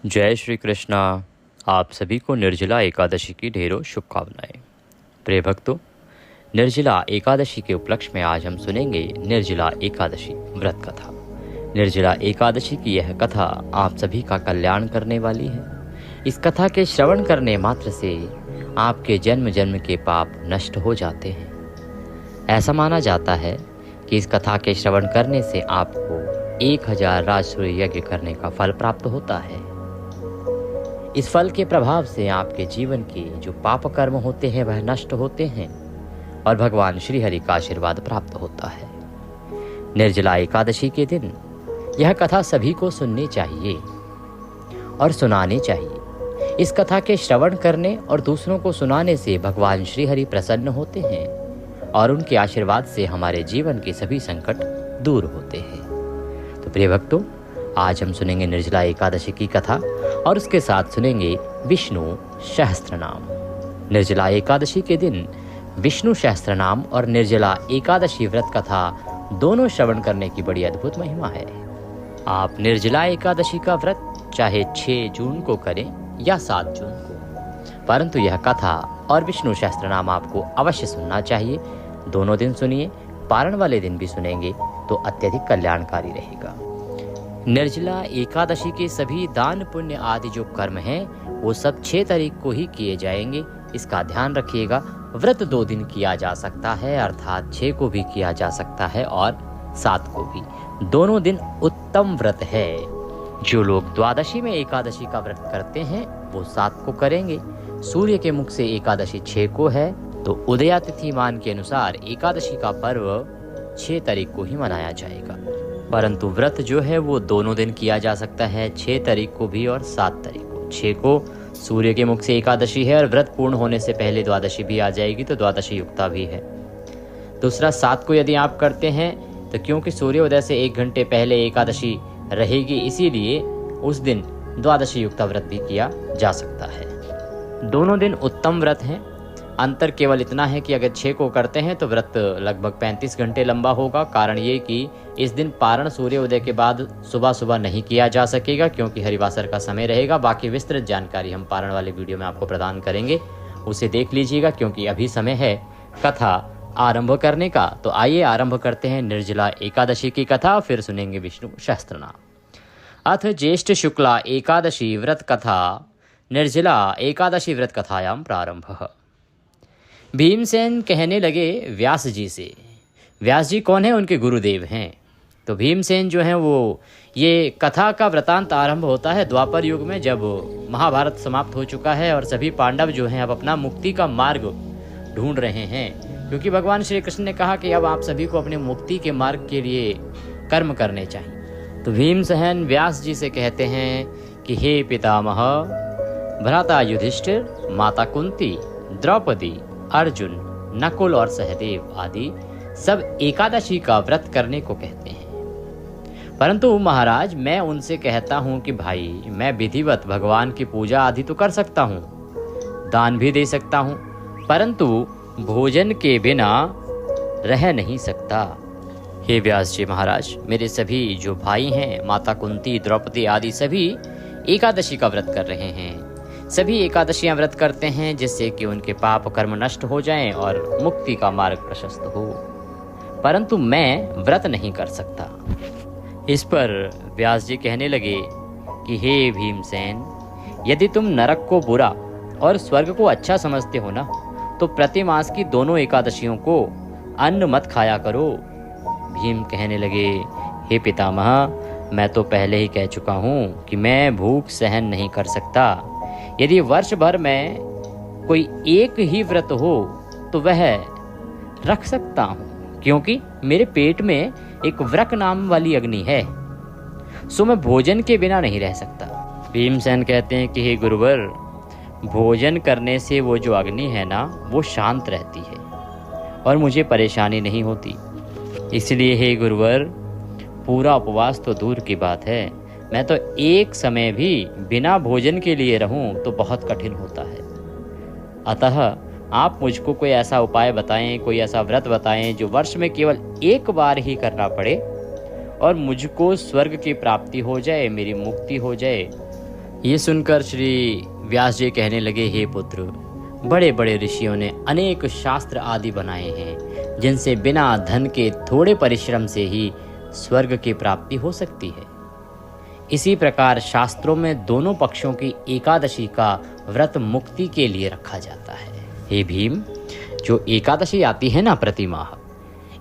जय श्री कृष्णा। आप सभी को निर्जला एकादशी की ढेरों शुभकामनाएं। प्रिय भक्तों, निर्जला एकादशी के उपलक्ष्य में आज हम सुनेंगे निर्जला एकादशी व्रत कथा। निर्जला एकादशी की यह कथा आप सभी का कल्याण करने वाली है। इस कथा के श्रवण करने मात्र से आपके जन्म जन्म के पाप नष्ट हो जाते हैं। ऐसा माना जाता है कि इस कथा के श्रवण करने से आपको 1000 राजसूय यज्ञ करने का फल प्राप्त होता है। इस फल के प्रभाव से आपके जीवन के जो पाप कर्म होते हैं वह नष्ट होते हैं और भगवान श्री हरि का आशीर्वाद प्राप्त होता है। निर्जला एकादशी के दिन यह कथा सभी को सुननी चाहिए और सुनानी चाहिए। इस कथा के श्रवण करने और दूसरों को सुनाने से भगवान श्री हरि प्रसन्न होते हैं और उनके आशीर्वाद से हमारे जीवन के सभी संकट दूर होते हैं। तो प्रिय भक्तों, आज हम सुनेंगे निर्जला एकादशी की कथा और उसके साथ सुनेंगे विष्णु सहस्त्र नाम। निर्जला एकादशी के दिन विष्णु सहस्त्र नाम और निर्जला एकादशी व्रत कथा दोनों श्रवण करने की बड़ी अद्भुत महिमा है। आप निर्जला एकादशी का व्रत चाहे 6 जून को करें या 7 जून को, परंतु यह कथा और विष्णु सहस्त्र नाम आपको अवश्य सुनना चाहिए। दोनों दिन सुनिए, पारण वाले दिन भी सुनेंगे तो अत्यधिक कल्याणकारी रहेगा। निर्जला एकादशी के सभी दान पुण्य आदि जो कर्म हैं वो सब 6 तारीख को ही किए जाएंगे। इसका ध्यान रखिएगा। व्रत 2 दिन किया जा सकता है, अर्थात 6 को भी किया जा सकता है और 7 को भी। दोनों दिन उत्तम व्रत है। जो लोग द्वादशी में एकादशी का व्रत करते हैं वो 7 को करेंगे। सूर्य के मुख से एकादशी 6 को है तो उदयातिथि मान के अनुसार एकादशी का पर्व 6 तारीख को ही मनाया जाएगा। परंतु व्रत जो है वो दोनों दिन किया जा सकता है, 6 तारीख को भी और 7 तारीख को। 6 को सूर्य के मुख से एकादशी है और व्रत पूर्ण होने से पहले द्वादशी भी आ जाएगी तो द्वादशी युक्ता भी है। दूसरा 7 को यदि आप करते हैं तो क्योंकि सूर्योदय से 1 घंटे पहले एकादशी रहेगी, इसीलिए उस दिन द्वादशी युक्ता व्रत भी किया जा सकता है। दोनों दिन उत्तम व्रत हैं। अंतर केवल इतना है कि अगर 6 को करते हैं तो व्रत लगभग 35 घंटे लंबा होगा। कारण ये कि इस दिन पारण सूर्योदय के बाद सुबह सुबह नहीं किया जा सकेगा क्योंकि हरिवासर का समय रहेगा। बाकी विस्तृत जानकारी हम पारण वाले वीडियो में आपको प्रदान करेंगे, उसे देख लीजिएगा क्योंकि अभी समय है कथा आरंभ करने का। तो आइए आरंभ करते हैं निर्जला एकादशी की कथा, फिर सुनेंगे विष्णु सहस्त्र नाम। अथ ज्येष्ठ शुक्ला एकादशी व्रत कथा निर्जला एकादशी व्रत कथायाम प्रारंभ। भीमसेन कहने लगे व्यास जी से। व्यास जी कौन है? उनके गुरुदेव हैं। तो भीमसेन जो हैं वो ये कथा का वृतांत आरंभ होता है द्वापर युग में, जब महाभारत समाप्त हो चुका है और सभी पांडव जो हैं अब अपना मुक्ति का मार्ग ढूंढ रहे हैं, क्योंकि भगवान श्री कृष्ण ने कहा कि अब आप सभी को अपने मुक्ति के मार्ग के लिए कर्म करने चाहिए। तो भीमसेन व्यास जी से कहते हैं कि हे पितामह, भ्राता युधिष्ठिर, माता कुंती, द्रौपदी, अर्जुन, नकुल और सहदेव आदि सब एकादशी का व्रत करने को कहते हैं। परंतु महाराज, मैं उनसे कहता हूँ कि भाई, मैं विधिवत भगवान की पूजा आदि तो कर सकता हूँ, दान भी दे सकता हूँ, परंतु भोजन के बिना रह नहीं सकता। हे व्यास जी महाराज, मेरे सभी जो भाई हैं, माता कुंती, द्रौपदी आदि सभी एकादशी का व्रत कर रहे हैं। सभी एकादशियां व्रत करते हैं जिससे कि उनके पाप कर्म नष्ट हो जाएं और मुक्ति का मार्ग प्रशस्त हो, परंतु मैं व्रत नहीं कर सकता। इस पर व्यास जी कहने लगे कि हे भीमसेन, यदि तुम नरक को बुरा और स्वर्ग को अच्छा समझते हो ना, तो प्रतिमास की दोनों एकादशियों को अन्न मत खाया करो। भीम कहने लगे, हे पितामह, मैं तो पहले ही कह चुका हूँ कि मैं भूख सहन नहीं कर सकता। यदि वर्ष भर में कोई एक ही व्रत हो तो वह रख सकता हूँ, क्योंकि मेरे पेट में एक व्रक नाम वाली अग्नि है, सो मैं भोजन के बिना नहीं रह सकता। भीमसेन कहते हैं कि हे गुरुवर, भोजन करने से वो जो अग्नि है ना वो शांत रहती है और मुझे परेशानी नहीं होती। इसलिए हे गुरुवर, पूरा उपवास तो दूर की बात है, मैं तो एक समय भी बिना भोजन के लिए रहूं तो बहुत कठिन होता है। अतः आप मुझको कोई ऐसा उपाय बताएं, कोई ऐसा व्रत बताएं जो वर्ष में केवल एक बार ही करना पड़े और मुझको स्वर्ग की प्राप्ति हो जाए, मेरी मुक्ति हो जाए, ये सुनकर श्री व्यास जी कहने लगे, हे पुत्र, बड़े बड़े ऋषियों ने अनेक शास्त्र आदि बनाए हैं जिनसे बिना धन के थोड़े परिश्रम से ही स्वर्ग की प्राप्ति हो सकती है। इसी प्रकार शास्त्रों में दोनों पक्षों की एकादशी का व्रत मुक्ति के लिए रखा जाता है। हे भीम, जो एकादशी आती है ना प्रति माह,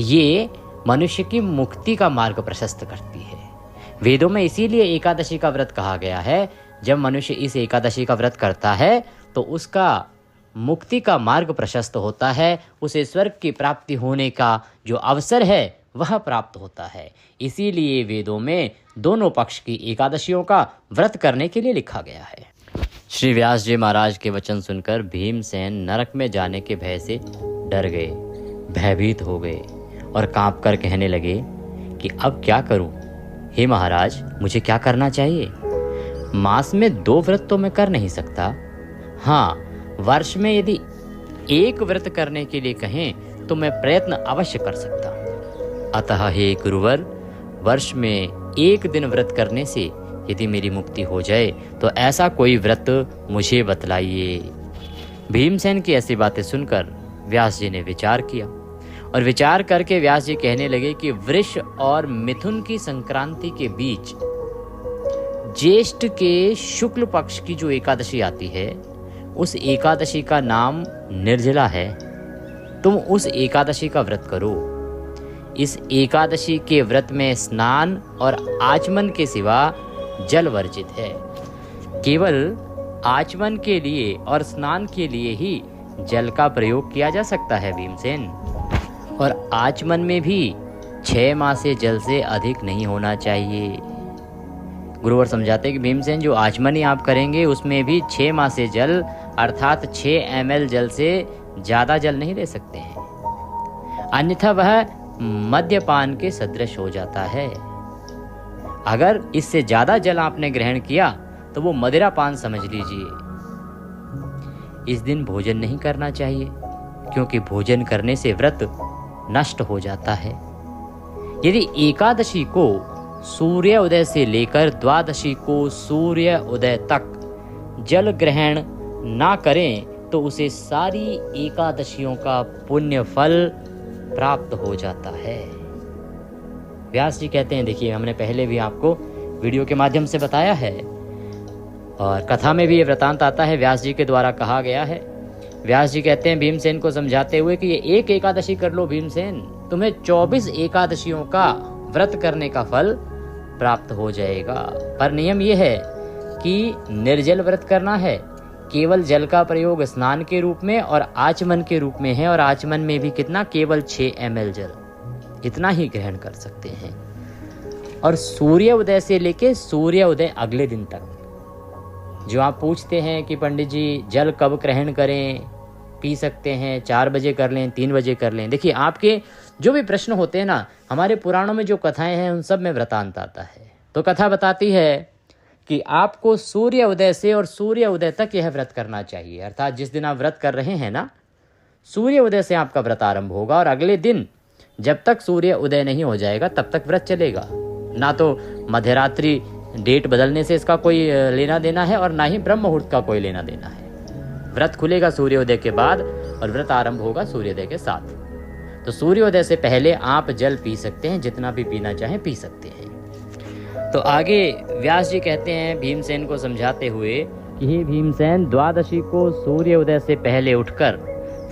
ये मनुष्य की मुक्ति का मार्ग प्रशस्त करती है। वेदों में इसीलिए एकादशी का व्रत कहा गया है। जब मनुष्य इस एकादशी का व्रत करता है तो उसका मुक्ति का मार्ग प्रशस्त होता है, उसे स्वर्ग की प्राप्ति होने का जो अवसर है वह प्राप्त होता है। इसीलिए वेदों में दोनों पक्ष की एकादशियों का व्रत करने के लिए लिखा गया है। श्री व्यास जी महाराज के वचन सुनकर भीमसेन नरक में जाने के भय से डर गए, भयभीत हो गए और कांप कर कहने लगे कि अब क्या करूं? हे महाराज, मुझे क्या करना चाहिए? मास में 2 व्रत तो मैं कर नहीं सकता। हाँ, वर्ष में यदि 1 व्रत करने के लिए कहें तो मैं प्रयत्न अवश्य कर सकता। अतः हे गुरुवर, वर्ष में 1 दिन व्रत करने से यदि मेरी मुक्ति हो जाए तो ऐसा कोई व्रत मुझे बतलाइए। भीमसेन की ऐसी बातें सुनकर व्यास जी ने विचार किया और विचार करके व्यास जी कहने लगे कि वृष और मिथुन की संक्रांति के बीच ज्येष्ठ के शुक्ल पक्ष की जो एकादशी आती है, उस एकादशी का नाम निर्जला है। तुम उस एकादशी का व्रत करो। इस एकादशी के व्रत में स्नान और आचमन के सिवा जल वर्जित है। केवल आचमन के लिए और स्नान के लिए ही जल का प्रयोग किया जा सकता है भीमसेन। और आचमन में भी 6 मास से जल से अधिक नहीं होना चाहिए। गुरुवर समझाते कि भीमसेन, जो आचमन ही आप करेंगे उसमें भी 6 मास से जल अर्थात 6 ml जल से ज़्यादा जल नहीं ले सकते हैं, अन्यथा वह मद्यपान के सदृश हो जाता है। अगर इससे ज़्यादा जल आपने ग्रहण किया तो वो मदिरा पान समझ लीजिए। इस दिन भोजन नहीं करना चाहिए क्योंकि भोजन करने से व्रत नष्ट हो जाता है। यदि एकादशी को सूर्य उदय से लेकर द्वादशी को सूर्य उदय तक जल ग्रहण ना करें तो उसे सारी एकादशियों का पुण्य फल प्राप्त हो जाता है। व्यास जी कहते हैं, देखिए हमने पहले भी आपको वीडियो के माध्यम से बताया है और कथा में भी ये वृतांत आता है, व्यास जी के द्वारा कहा गया है। व्यास जी कहते हैं भीमसेन को समझाते हुए कि ये 1 एकादशी कर लो भीमसेन, तुम्हें 24 एकादशियों का व्रत करने का फल प्राप्त हो जाएगा। पर नियम ये है कि निर्जल व्रत करना है, केवल जल का प्रयोग स्नान के रूप में और आचमन के रूप में है। और आचमन में भी कितना? केवल 6 ml जल, इतना ही ग्रहण कर सकते हैं। और सूर्य उदय से लेके सूर्य उदय अगले दिन तक, जो आप पूछते हैं कि पंडित जी जल कब ग्रहण करें, पी सकते हैं 4 बजे कर लें, 3 बजे कर लें, देखिए आपके जो भी प्रश्न होते हैं ना, हमारे पुराणों में जो कथाएं हैं उन सब में वृतांत आता है। तो कथा बताती है कि आपको सूर्य उदय से और सूर्य उदय तक यह व्रत करना चाहिए। अर्थात जिस दिन आप व्रत कर रहे हैं ना, सूर्य उदय से आपका व्रत आरंभ होगा और अगले दिन जब तक सूर्य उदय नहीं हो जाएगा तब तक व्रत चलेगा। ना तो मध्यरात्रि डेट बदलने से इसका कोई लेना देना है और ना ही ब्रह्म मुहूर्त का कोई लेना देना है। व्रत खुलेगा सूर्योदय के बाद और व्रत आरंभ होगा सूर्योदय के साथ। तो सूर्योदय से पहले आप जल पी सकते हैं, जितना भी पीना चाहें पी सकते हैं। तो आगे व्यास जी कहते हैं भीमसेन को समझाते हुए कि हे भीमसेन, द्वादशी को सूर्योदय से पहले उठकर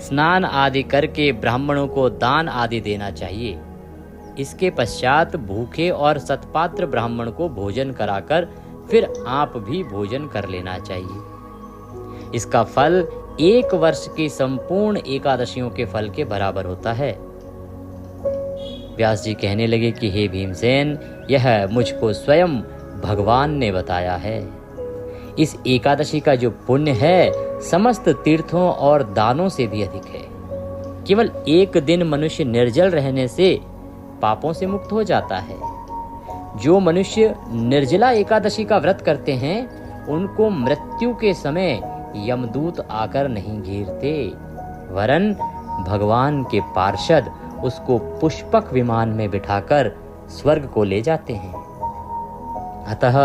स्नान आदि करके ब्राह्मणों को दान आदि देना चाहिए। इसके पश्चात भूखे और सतपात्र ब्राह्मण को भोजन कराकर फिर आप भी भोजन कर लेना चाहिए। इसका फल 1 वर्ष की संपूर्ण एकादशियों के फल के बराबर होता है। व्यास जी कहने लगे कि हे भीमसेन, यह मुझको स्वयं भगवान ने बताया है। इस एकादशी का जो पुण्य है समस्त तीर्थों और दानों से भी अधिक है। केवल 1 दिन मनुष्य निर्जल रहने से पापों से मुक्त हो जाता है। जो मनुष्य निर्जला एकादशी का व्रत करते हैं उनको मृत्यु के समय यमदूत आकर नहीं घेरते, वरन भगवान के पार्षद उसको पुष्पक विमान में बिठाकर स्वर्ग को ले जाते हैं। अतः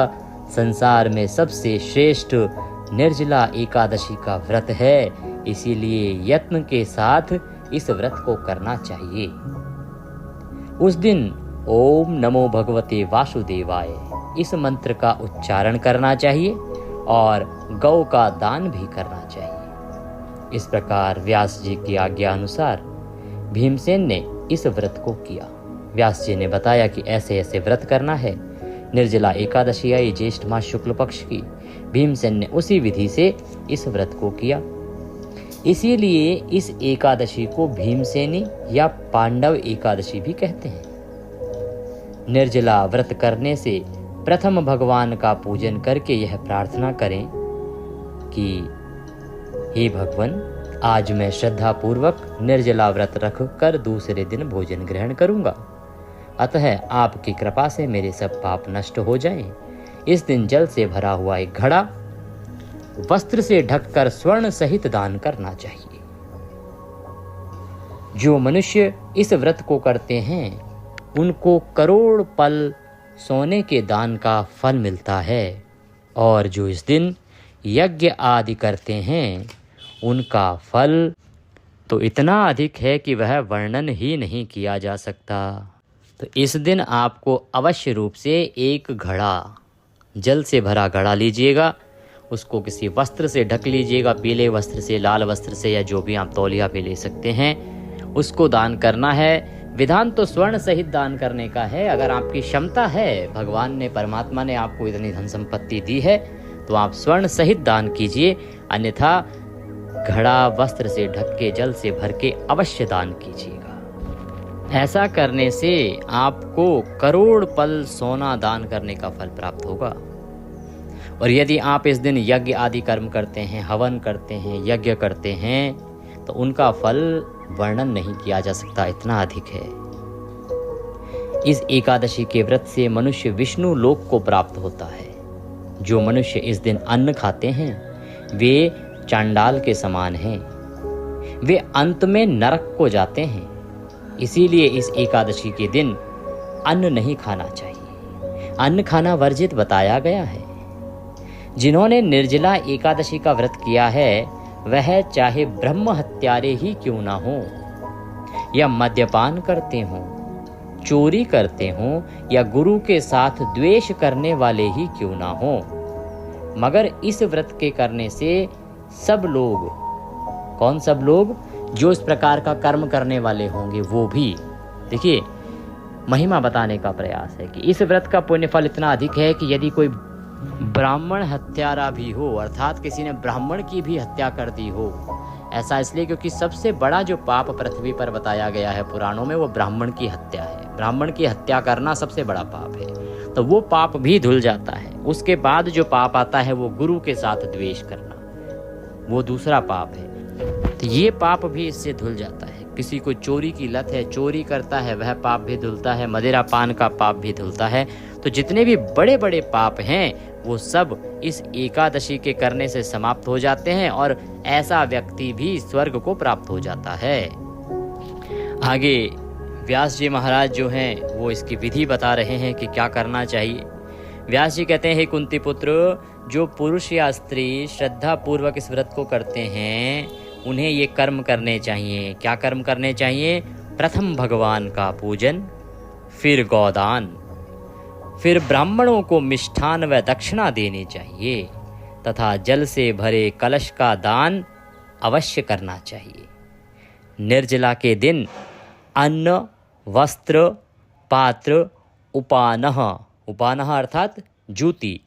संसार में सबसे श्रेष्ठ निर्जला एकादशी का व्रत है, इसीलिए यत्न के साथ इस व्रत को करना चाहिए। उस दिन ओम नमो भगवते वासुदेवाय इस मंत्र का उच्चारण करना चाहिए और गौ का दान भी करना चाहिए। इस प्रकार व्यास जी की आज्ञा अनुसार भीमसेन ने इस व्रत को किया। व्यास जी ने बताया कि ऐसे ऐसे व्रत करना है। निर्जला एकादशी आई ज्येष्ठ मास शुक्ल पक्ष की। भीमसेन ने उसी विधि से इस व्रत को किया। इसीलिए इस एकादशी को भीमसेनी या पांडव एकादशी भी कहते हैं। निर्जला व्रत करने से प्रथम भगवान का पूजन करके यह प्रार्थना करें कि हे भगवान, आज मैं श्रद्धा पूर्वक निर्जला व्रत रख कर दूसरे दिन भोजन ग्रहण करूंगा, अतः आपकी कृपा से मेरे सब पाप नष्ट हो जाएं। इस दिन जल से भरा हुआ एक घड़ा वस्त्र से ढककर स्वर्ण सहित दान करना चाहिए। जो मनुष्य इस व्रत को करते हैं उनको करोड़ पल सोने के दान का फल मिलता है, और जो इस दिन यज्ञ आदि करते हैं उनका फल तो इतना अधिक है कि वह वर्णन ही नहीं किया जा सकता। तो इस दिन आपको अवश्य रूप से एक घड़ा, जल से भरा घड़ा लीजिएगा, उसको किसी वस्त्र से ढक लीजिएगा, पीले वस्त्र से, लाल वस्त्र से, या जो भी आप तौलिया पे ले सकते हैं, उसको दान करना है। विधान तो स्वर्ण सहित दान करने का है। अगर आपकी क्षमता है, भगवान ने, परमात्मा ने आपको इतनी धन संपत्ति दी है, तो आप स्वर्ण सहित दान कीजिए, अन्यथा घड़ा वस्त्र से ढक के जल से भर के अवश्य दान कीजिएगा। ऐसा करने से आपको करोड़ पल सोना दान करने का फल प्राप्त होगा। और यदि आप इस दिन यज्ञ आदि कर्म करते हैं, हवन करते हैं, यज्ञ करते हैं, तो उनका फल वर्णन नहीं किया जा सकता, इतना अधिक है। इस एकादशी के व्रत से मनुष्य विष्णु लोक को प्राप्त होता है। जो मनुष्य इस दिन अन्न खाते हैं वे चांडाल के समान हैं, वे अंत में नरक को जाते हैं। इसीलिए इस एकादशी के दिन अन्न नहीं खाना चाहिए, अन्न खाना वर्जित बताया गया है। जिन्होंने निर्जला एकादशी का व्रत किया है वह चाहे ब्रह्म हत्यारे ही क्यों ना हो, या मद्यपान करते हों, चोरी करते हों, या गुरु के साथ द्वेष करने वाले ही क्यों ना हो, मगर इस व्रत के करने से सब लोग, कौन सब लोग, जो इस प्रकार का कर्म करने वाले होंगे वो भी, देखिए महिमा बताने का प्रयास है कि इस व्रत का पुण्य फल इतना अधिक है कि यदि कोई ब्राह्मण हत्यारा भी हो, अर्थात किसी ने ब्राह्मण की भी हत्या कर दी हो, ऐसा इसलिए क्योंकि सबसे बड़ा जो पाप पृथ्वी पर बताया गया है पुराणों में वो ब्राह्मण की हत्या है। ब्राह्मण की हत्या करना सबसे बड़ा पाप है, तो वो पाप भी धुल जाता है। उसके बाद जो पाप आता है वो गुरु के साथ द्वेष करना, वो दूसरा पाप है, तो ये पाप भी इससे धुल जाता है। किसी को चोरी की लत है, चोरी करता है, वह पाप भी धुलता है, मदिरा पान का पाप भी धुलता है। तो जितने भी बड़े बड़े पाप हैं वो सब इस एकादशी के करने से समाप्त हो जाते हैं, और ऐसा व्यक्ति भी स्वर्ग को प्राप्त हो जाता है। आगे व्यास जी महाराज जो हैं वो इसकी विधि बता रहे हैं कि क्या करना चाहिए। व्यास जी कहते हैं, हे कुंती पुत्र, जो पुरुष या स्त्री श्रद्धा पूर्वक इस व्रत को करते हैं उन्हें ये कर्म करने चाहिए। क्या कर्म करने चाहिए? प्रथम भगवान का पूजन, फिर गौदान, फिर ब्राह्मणों को मिष्ठान व दक्षिणा देनी चाहिए, तथा जल से भरे कलश का दान अवश्य करना चाहिए। निर्जला के दिन अन्न, वस्त्र, पात्र, उपानह, उपानह अर्थात जूती,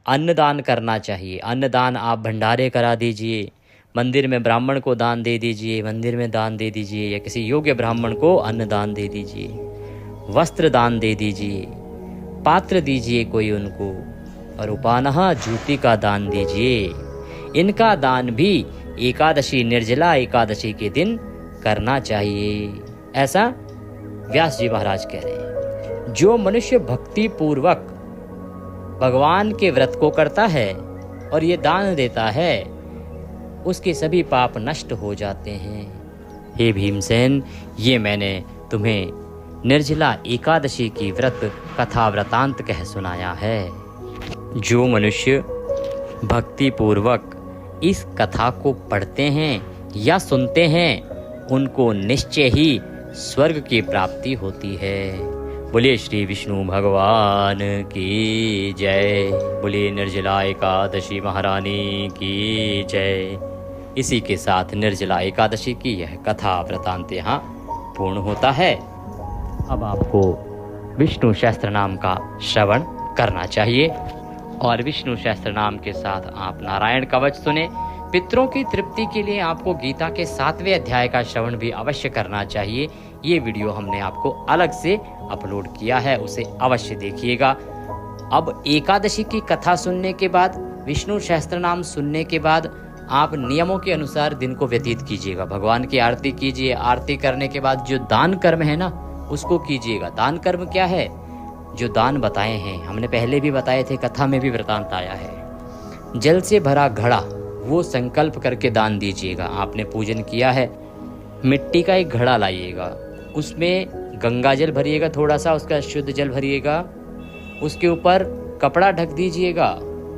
अन्नदान करना चाहिए। अन्नदान आप भंडारे करा दीजिए, मंदिर में ब्राह्मण को दान दे दीजिए, मंदिर में दान दे दीजिए, या किसी योग्य ब्राह्मण को अन्नदान दे दीजिए, वस्त्र दान दे दीजिए, पात्र दीजिए कोई उनको, और उपानहा जूती का दान दीजिए। इनका दान भी एकादशी, निर्जला एकादशी के दिन करना चाहिए, ऐसा व्यास जी महाराज कह रहे हैं। जो मनुष्य भक्ति पूर्वक भगवान के व्रत को करता है और ये दान देता है उसके सभी पाप नष्ट हो जाते हैं। हे भीमसेन, ये मैंने तुम्हें निर्जला एकादशी की व्रत कथा वृतांत कह सुनाया है। जो मनुष्य भक्ति पूर्वक इस कथा को पढ़ते हैं या सुनते हैं उनको निश्चय ही स्वर्ग की प्राप्ति होती है। बोलिए श्री विष्णु भगवान की जय। बोलिए निर्जला एकादशी महारानी की जय। इसी के साथ निर्जला एकादशी की यह कथा वृतांत यहाँ पूर्ण होता है। अब आपको विष्णु सहस्त्र नाम का श्रवण करना चाहिए और विष्णु सहस्त्र नाम के साथ आप नारायण कवच सुने। पितरों की तृप्ति के लिए आपको गीता के 7वें अध्याय का श्रवण भी अवश्य करना चाहिए। ये वीडियो हमने आपको अलग से अपलोड किया है, उसे अवश्य देखिएगा। अब एकादशी की कथा सुनने के बाद, विष्णु सहस्त्र नाम सुनने के बाद आप नियमों के अनुसार दिन को व्यतीत कीजिएगा। भगवान की आरती कीजिए। आरती करने के बाद जो दान कर्म है ना, उसको कीजिएगा। दान कर्म क्या है? जो दान बताए हैं, हमने पहले भी बताए थे, कथा में भी वृतांत आया है। जल से भरा घड़ा, वो संकल्प करके दान दीजिएगा। आपने पूजन किया है, मिट्टी का एक घड़ा लाइएगा, उसमें गंगा जल भरिएगा, थोड़ा सा उसका शुद्ध जल भरिएगा, उसके ऊपर कपड़ा ढक दीजिएगा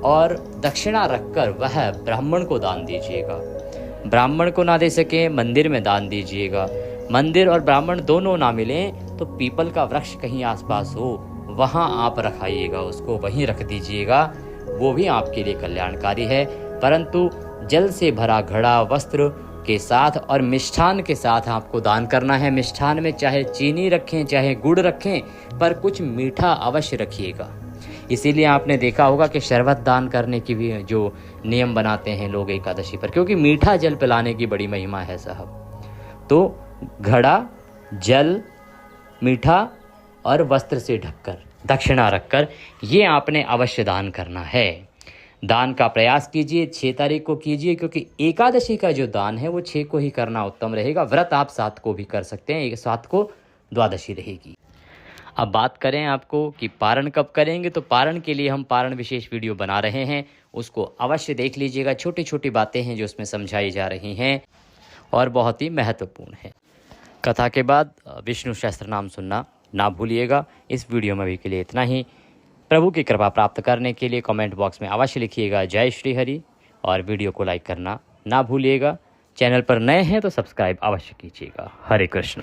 और दक्षिणा रखकर वह ब्राह्मण को दान दीजिएगा। ब्राह्मण को ना दे सके, मंदिर में दान दीजिएगा। मंदिर और ब्राह्मण दोनों ना मिलें तो पीपल का वृक्ष कहीं आसपास हो, वहाँ आप रखाइएगा, उसको वहीं रख दीजिएगा, वो भी आपके लिए कल्याणकारी है। परंतु जल से भरा घड़ा वस्त्र के साथ और मिष्ठान के साथ आपको दान करना है। मिष्ठान में चाहे चीनी रखें चाहे गुड़ रखें, पर कुछ मीठा अवश्य रखिएगा। इसीलिए आपने देखा होगा कि शरबत दान करने की भी जो नियम बनाते हैं लोग एकादशी पर, क्योंकि मीठा जल पिलाने की बड़ी महिमा है साहब। तो घड़ा, जल, मीठा और वस्त्र से ढककर, दक्षिणा रखकर, ये आपने अवश्य दान करना है। दान का प्रयास कीजिए, 6 तारीख को कीजिए, क्योंकि एकादशी का जो दान है वो 6 को ही करना उत्तम रहेगा। व्रत आप 7 को भी कर सकते हैं, 7 को द्वादशी रहेगी। अब बात करें आपको कि पारण कब करेंगे, तो पारण के लिए हम पारण विशेष वीडियो बना रहे हैं, उसको अवश्य देख लीजिएगा। छोटी छोटी बातें हैं जो उसमें समझाई जा रही हैं और बहुत ही महत्वपूर्ण है। कथा के बाद विष्णु सहस्त्र नाम सुनना ना भूलिएगा। इस वीडियो में अभी के लिए इतना ही। प्रभु की कृपा प्राप्त करने के लिए कमेंट बॉक्स में अवश्य लिखिएगा जय श्री हरि और वीडियो को लाइक करना ना भूलिएगा। चैनल पर नए हैं तो सब्सक्राइब अवश्य कीजिएगा। हरे कृष्ण।